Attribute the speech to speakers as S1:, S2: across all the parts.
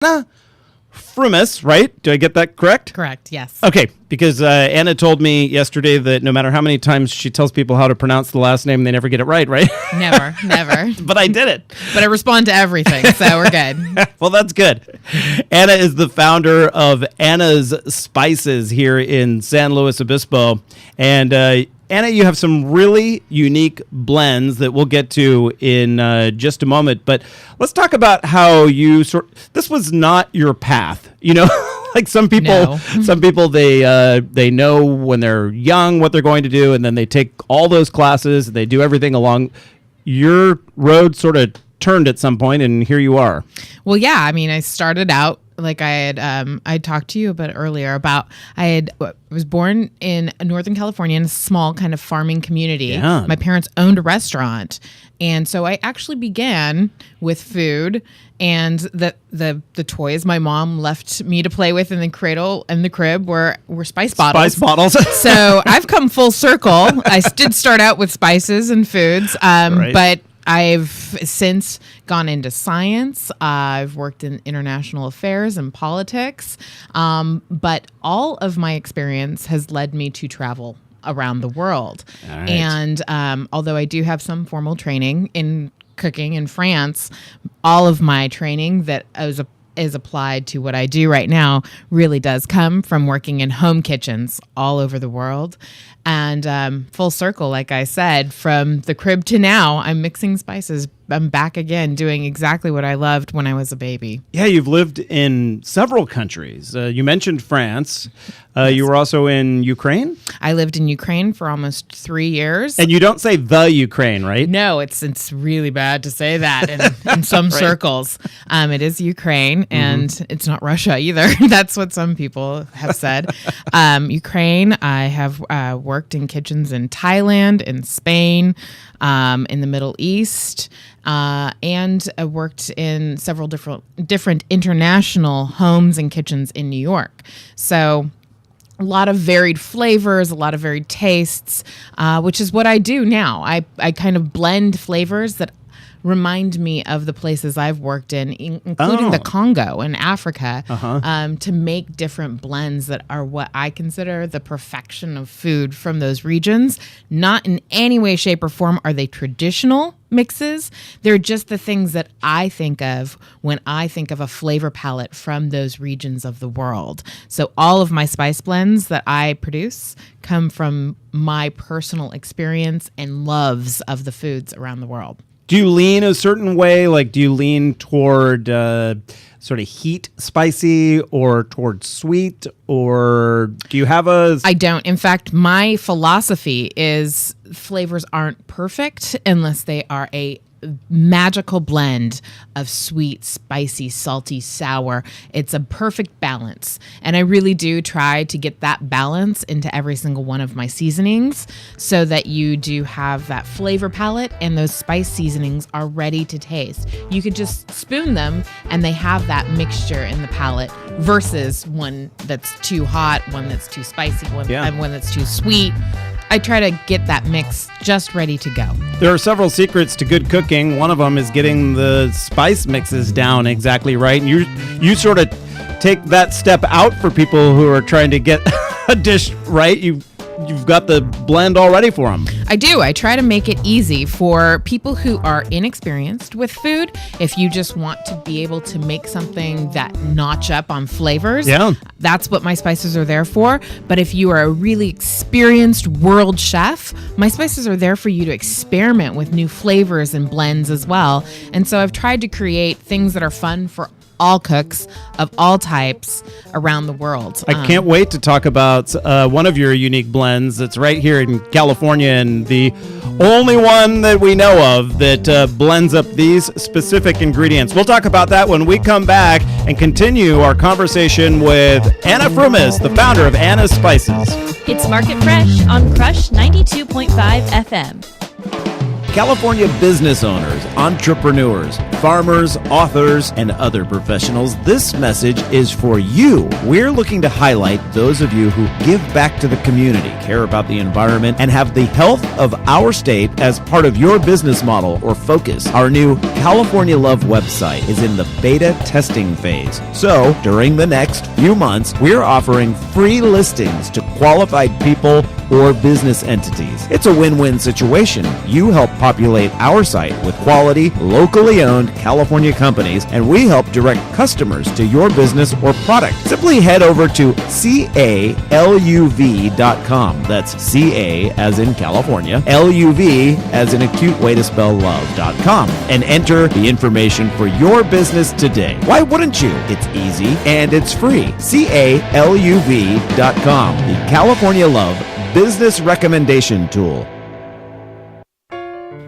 S1: Anna Frumes, right? Do I get that correct?
S2: Correct, yes.
S1: Okay, because Anna told me yesterday that no matter how many times she tells people how to pronounce the last name, they never get it right?
S2: Never.
S1: But I did it.
S2: But I respond to everything, so we're good.
S1: Well, that's good. Anna is the founder of Anna's Spices here in San Luis Obispo. And Anna, you have some really unique blends that we'll get to in just a moment. But let's talk about how you this was not your path, you know? Like some people, they know when they're young what they're going to do, and then they take all those classes, they do everything along. Your road sort of turned at some point, and here you are.
S2: Well, yeah, I mean, I started out like I talked to you a bit earlier about I was born in Northern California in a small kind of farming community.
S1: Yeah.
S2: My parents owned a restaurant, and so I actually began with food and the toys my mom left me to play with in the cradle and the crib were spice bottles.
S1: Spice bottles.
S2: So I've come full circle. I did start out with spices and foods,
S1: Right.
S2: but I've since gone into science. I've worked in international affairs and politics. But all of my experience has led me to travel around the world.
S1: All right.
S2: And although I do have some formal training in cooking in France, all of my training that is applied to what I do right now really does come from working in home kitchens all over the world. And full circle, like I said, from the crib to now, I'm mixing spices. I'm back again doing exactly what I loved when I was a baby.
S1: Yeah, you've lived in several countries. You mentioned France.
S2: Yes.
S1: You were also in Ukraine?
S2: I lived in Ukraine for almost 3 years.
S1: And you don't say the Ukraine, right?
S2: No, it's really bad to say that in some circles. It is Ukraine, and it's not Russia either. That's what some people have said. Ukraine, I have worked in kitchens in Thailand, in Spain, in the Middle East, and I worked in several different international homes and kitchens in New York. So a lot of varied flavors, a lot of varied tastes, which is what I do now. I kind of blend flavors that remind me of the places I've worked in, including the Congo and Africa, to make different blends that are what I consider the perfection of food from those regions. Not in any way, shape, or form are they traditional mixes. They're just the things that I think of when I think of a flavor palette from those regions of the world. So all of my spice blends that I produce come from my personal experience and loves of the foods around the world.
S1: Do you lean a certain way? Like, do you lean toward sort of heat spicy or toward sweet? Or do you have
S2: I don't. In fact, my philosophy is flavors aren't perfect unless they are a magical blend of sweet, spicy, salty, sour. It's a perfect balance. And I really do try to get that balance into every single one of my seasonings so that you do have that flavor palette and those spice seasonings are ready to taste. You could just spoon them and they have that mixture in the palate versus one that's too hot, one that's too spicy, one that's too sweet. I try to get that mix just ready to go.
S1: There are several secrets to good cooking. One of them is getting the spice mixes down exactly right. And you sort of take that step out for people who are trying to get a dish right. You've got the blend all ready for them.
S2: I do. I try to make it easy for people who are inexperienced with food. If you just want to be able to make something that notch up on flavors, that's what my spices are there for. But if you are a really experienced world chef, my spices are there for you to experiment with new flavors and blends as well. And so I've tried to create things that are fun for all cooks of all types around the world.
S1: I can't wait to talk about one of your unique blends that's right here in California and the only one that we know of that blends up these specific ingredients. We'll talk about that when we come back and continue our conversation with Anna Frumes, the founder of Anna's Spices.
S3: It's Market Fresh on Crush 92.5 FM.
S1: California business owners, entrepreneurs, farmers, authors, and other professionals, this message is for you. We're looking to highlight those of you who give back to the community, care about the environment, and have the health of our state as part of your business model or focus. Our new California Love website is in the beta testing phase. So, during the next few months, we're offering free listings to qualified people or business entities. It's a win-win situation. You help populate our site with quality, locally owned California companies, and we help direct customers to your business or product. Simply head over to caluv.com. That's CA as in California, LUV as in a cute way to spell love.com, and enter the information for your business today. Why wouldn't you? It's easy and it's free. caluv.com, the California Love Business Recommendation Tool.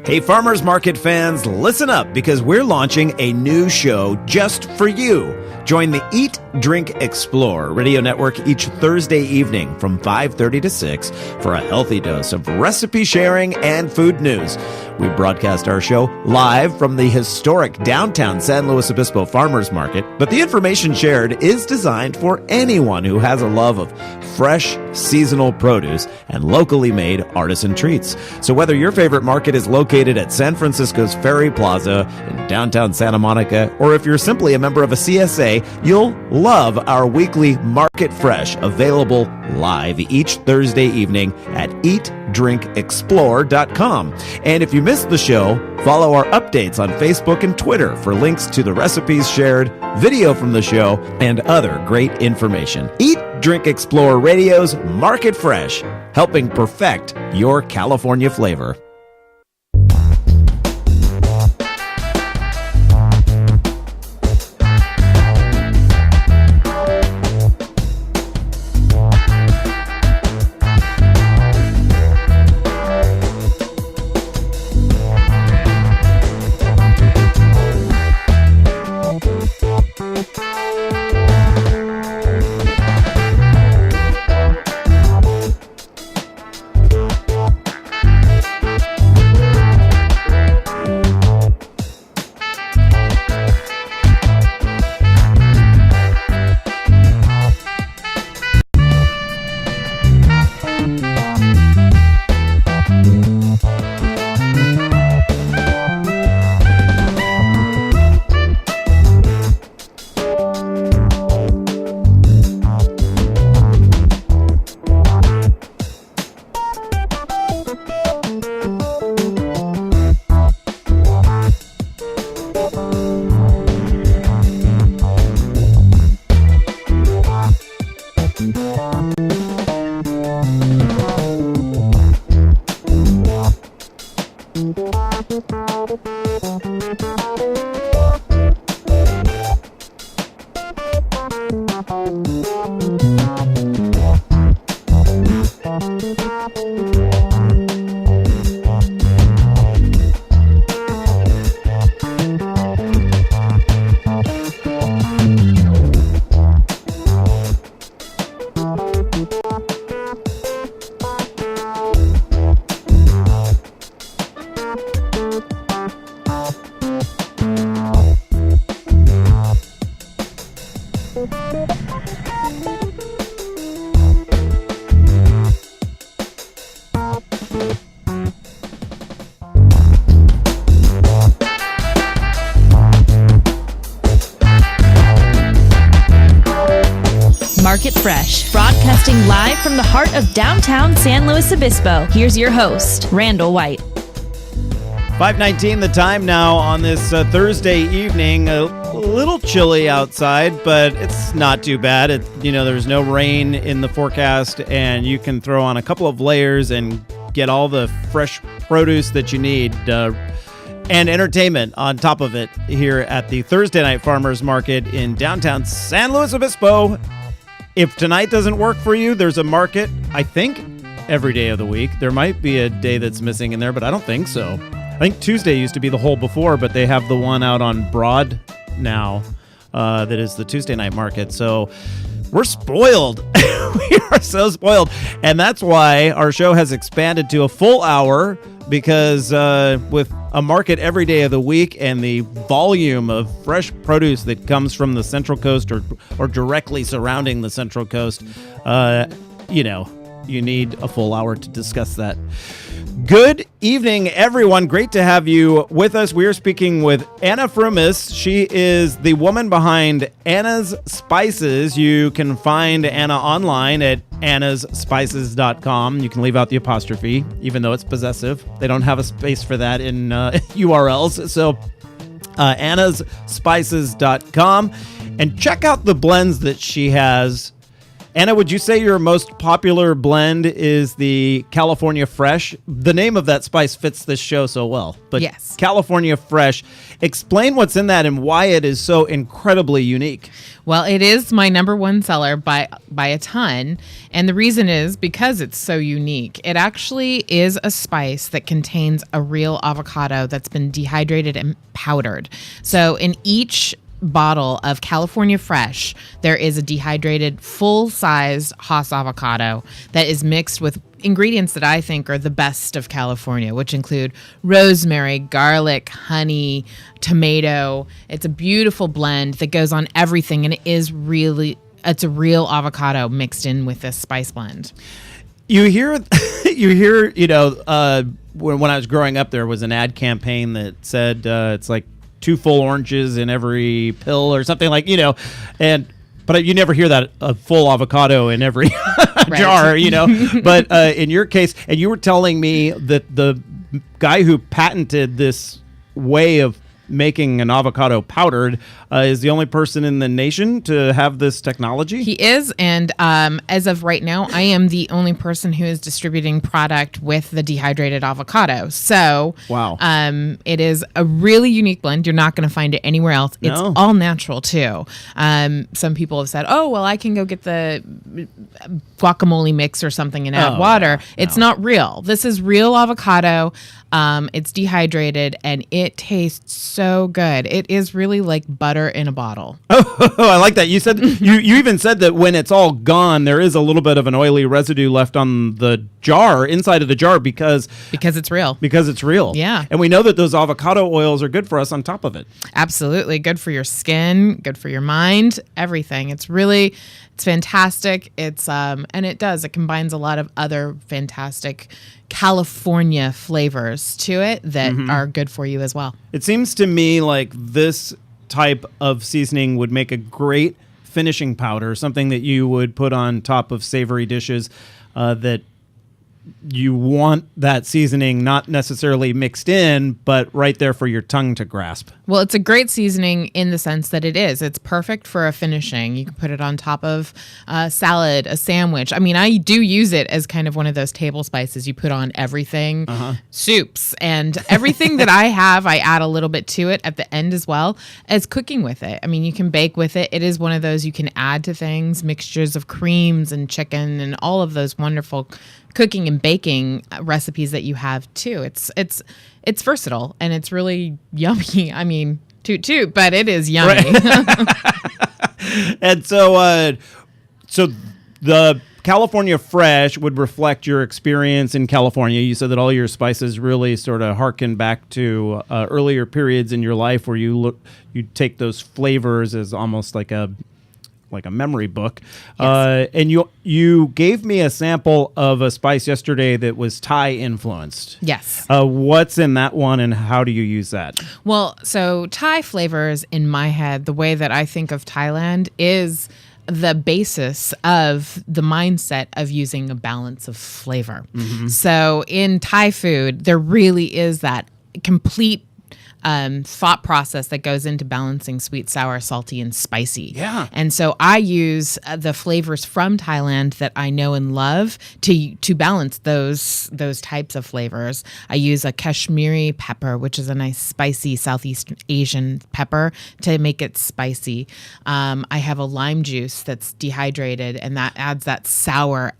S1: Hey, farmers market fans, listen up because we're launching a new show just for you. Join the Eat, Drink, Explore radio network each Thursday evening from 5:30 to 6 for a healthy dose of recipe sharing and food news. We broadcast our show live from the historic downtown San Luis Obispo Farmers Market, but the information shared is designed for anyone who has a love of fresh, seasonal produce and locally made artisan treats. So whether your favorite market is located at San Francisco's Ferry Plaza in downtown Santa Monica, or if you're simply a member of a CSA, you'll love our weekly Market Fresh, available live each Thursday evening at eatdrinkexplore.com. And if you missed the show, follow our updates on Facebook and Twitter for links to the recipes shared, video from the show, and other great information. Eat, Drink, Explore Radio's Market Fresh, helping perfect your California flavor.
S3: Market Fresh, broadcasting live from the heart of downtown San Luis Obispo. Here's your host, Randall White.
S1: 5:19 the time now on this Thursday evening. A little chilly outside, but it's not too bad. There's no rain in the forecast, and you can throw on a couple of layers and get all the fresh produce that you need. And entertainment on top of it here at the Thursday Night Farmers Market in downtown San Luis Obispo. If tonight doesn't work for you, there's a market, I think, every day of the week. There might be a day that's missing in there, but I don't think so. I think Tuesday used to be the whole before, but they have the one out on Broad now that is the Tuesday night market. So We're spoiled. We are so spoiled. And that's why our show has expanded to a full hour, because with a market every day of the week and the volume of fresh produce that comes from the Central Coast or directly surrounding the Central Coast, you need a full hour to discuss that. Good evening, everyone. Great to have you with us. We are speaking with Anna Frumes. She is the woman behind Anna's Spices. You can find Anna online at annasspices.com. You can leave out the apostrophe, even though it's possessive. They don't have a space for that in URLs. So annasspices.com. And check out the blends that she has. Anna, would you say your most popular blend is the California Fresh? The name of that spice fits this show so well. But
S2: yes.
S1: California Fresh. Explain what's in that and why it is so incredibly unique.
S2: Well, it is my number one seller by a ton. And the reason is because it's so unique. It actually is a spice that contains a real avocado that's been dehydrated and powdered. So in each bottle of California Fresh, there is a dehydrated, full-sized Hass avocado that is mixed with ingredients that I think are the best of California, which include rosemary, garlic, honey, tomato. It's a beautiful blend that goes on everything, and it's a real avocado mixed in with this spice blend.
S1: You hear, when I was growing up, there was an ad campaign that said it's like 2 full oranges in every pill or something but you never hear that a full avocado in every jar, But in your case, and you were telling me that the guy who patented this way of making an avocado powdered is the only person in the nation to have this technology?
S2: He is, and as of right now, I am the only person who is distributing product with the dehydrated avocado. So,
S1: wow.
S2: It is a really unique blend. You're not going to find it anywhere else.
S1: No.
S2: It's all natural, too. Some people have said, oh, well, I can go get the guacamole mix or something and add water.
S1: No.
S2: It's not real. This is real avocado. It's dehydrated, and it tastes so good. It is really like butter in a bottle.
S1: Oh, I like that. You said you even said that when it's all gone, there is a little bit of an oily residue left on the jar, inside of the jar, because
S2: it's real.
S1: Because it's real.
S2: Yeah.
S1: And we know that those avocado oils are good for us on top of it.
S2: Absolutely. Good for your skin, good for your mind, everything. It's fantastic. It combines a lot of other fantastic California flavors to it that are good for you as well.
S1: It seems to me like this type of seasoning would make a great finishing powder, something that you would put on top of savory dishes that you want that seasoning not necessarily mixed in, but right there for your tongue to grasp.
S2: Well, it's a great seasoning in the sense that it's perfect for a finishing. You can put it on top of a salad, a sandwich. I mean, I do use it as kind of one of those table spices you put on everything, soups, and everything that I have, I add a little bit to it at the end as well as cooking with it. I mean, you can bake with it. It is one of those you can add to things, mixtures of creams and chicken and all of those wonderful cooking and baking recipes that you have too. It's versatile and it's really yummy. I mean, toot, but it is yummy.
S1: Right. And so the California Fresh would reflect your experience in California. You said that all your spices really sort of harken back to earlier periods in your life where you take those flavors as almost like a memory book.
S2: Yes.
S1: And you gave me a sample of a spice yesterday that was Thai influenced.
S2: Yes.
S1: What's in that one and how do you use that?
S2: Well, so Thai flavors in my head, the way that I think of Thailand is the basis of the mindset of using a balance of flavor. Mm-hmm. So in Thai food, there really is that complete thought process that goes into balancing sweet, sour, salty, and spicy.
S1: Yeah.
S2: And so I use the flavors from Thailand that I know and love to balance those types of flavors. I use a Kashmiri pepper, which is a nice spicy Southeast Asian pepper, to make it spicy. I have a lime juice that's dehydrated, and that adds that sour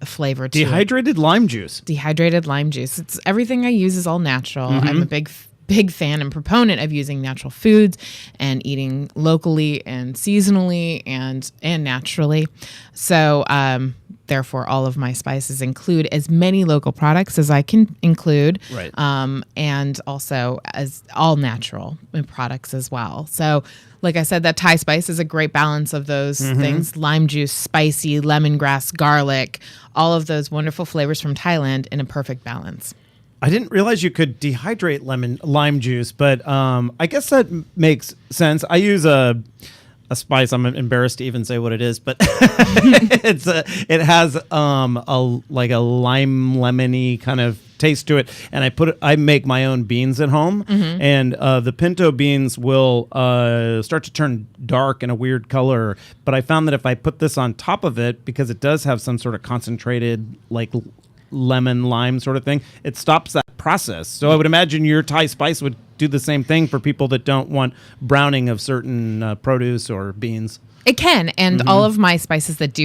S2: flavor to
S1: Dehydrated lime juice.
S2: Dehydrated lime juice. It's everything I use is all natural.
S1: Mm-hmm.
S2: I'm a big big fan and proponent of using natural foods and eating locally and seasonally and naturally. So therefore, all of my spices include as many local products as I can include,
S1: Right.
S2: And also as all natural products as well. So, like I said, that Thai spice is a great balance of those things: lime juice, spicy, lemongrass, garlic, all of those wonderful flavors from Thailand in a perfect balance.
S1: I didn't realize you could dehydrate lime juice, but I guess that makes sense. I use a spice. I'm embarrassed to even say what it is, but it has a like a lime lemony kind of taste to it, and I make my own beans at home, and the pinto beans will start to turn dark and a weird color. But I found that if I put this on top of it, because it does have some sort of concentrated like lemon lime sort of thing, it stops that process. So I would imagine your Thai spice would do the same thing for people that don't want browning of certain produce or beans.
S2: It can, and all of my spices that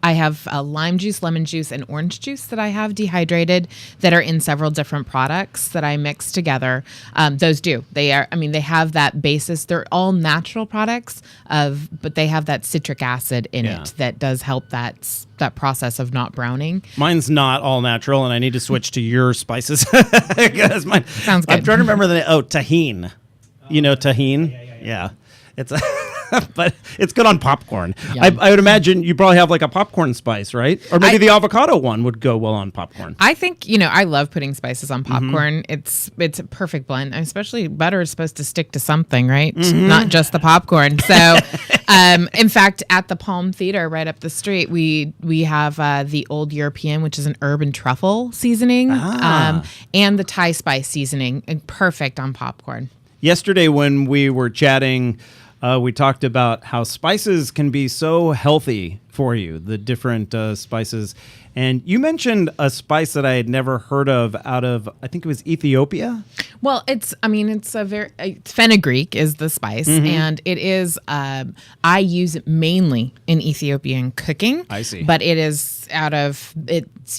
S2: I have lime juice, lemon juice, and orange juice that I have dehydrated that are in several different products that I mix together. Those they have that basis. They're all natural products but they have that citric acid in it that does help that process of not browning.
S1: Mine's not all natural, and I need to switch to your spices. Mine,
S2: sounds good.
S1: I'm trying to remember the name. Oh, tahine. You know tahine? Yeah. It's but it's good on popcorn. I would imagine you probably have like a popcorn spice, right? Or maybe the avocado one would go well on popcorn.
S2: I think, I love putting spices on popcorn. It's a perfect blend. And especially butter is supposed to stick to something, right? Not just the popcorn. So, in fact, at the Palm Theater right up the street, we have the Old European, which is an herb and truffle seasoning, and the Thai spice seasoning, perfect on popcorn.
S1: Yesterday when we were chatting, we talked about how spices can be so healthy for you, the different spices. And you mentioned a spice that I had never heard of out of, I think it was Ethiopia.
S2: Well, it's fenugreek is the spice, and it is, I use it mainly in Ethiopian cooking.
S1: I see.
S2: But it's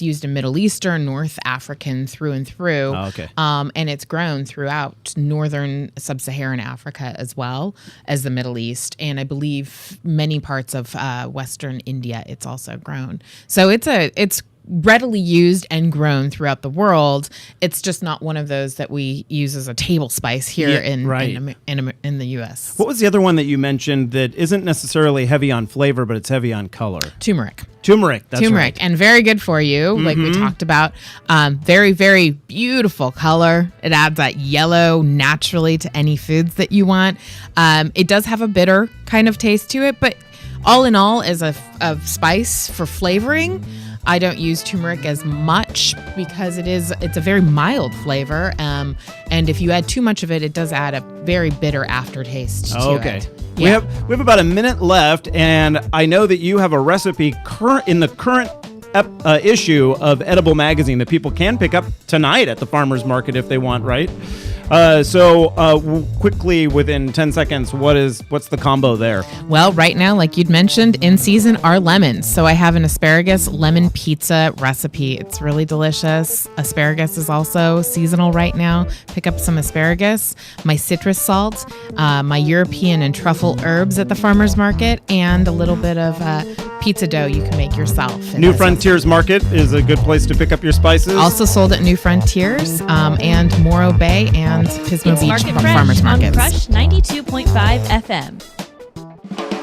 S2: used in Middle Eastern, North African through and through.
S1: Oh, okay.
S2: And it's grown throughout northern sub-Saharan Africa as well as the Middle East. And I believe many parts of Western India, it's also grown. So it's readily used and grown throughout the world. It's just not one of those that we use as a table spice here in the U.S.
S1: What was the other one that you mentioned that isn't necessarily heavy on flavor, but it's heavy on color?
S2: Turmeric.
S1: That's right.
S2: And very good for you, like we talked about. Very, very beautiful color. It adds that yellow naturally to any foods that you want. It does have a bitter kind of taste to it, but all in all, as a spice for flavoring, I don't use turmeric as much because it's a very mild flavor. And if you add too much of it, it does add a very bitter aftertaste to it.
S1: Yeah. We have about a minute left, and I know that you have a recipe in the current issue of Edible Magazine that people can pick up tonight at the farmers market if they want, right? Quickly, within 10 seconds, what's the combo there?
S2: Well, right now, like you'd mentioned, in season are lemons. So I have an asparagus lemon pizza recipe. It's really delicious. Asparagus is also seasonal right now. Pick up some asparagus, my citrus salt, my European and truffle herbs at the farmer's market, and a little bit of pizza dough you can make yourself.
S1: New Frontiers Market is a good place to pick up your spices.
S2: Also sold at New Frontiers and Morro Bay and Pismo
S3: It's
S2: Beach
S3: Market Fresh
S2: Farmers Markets.
S3: on Crush 92.5 FM.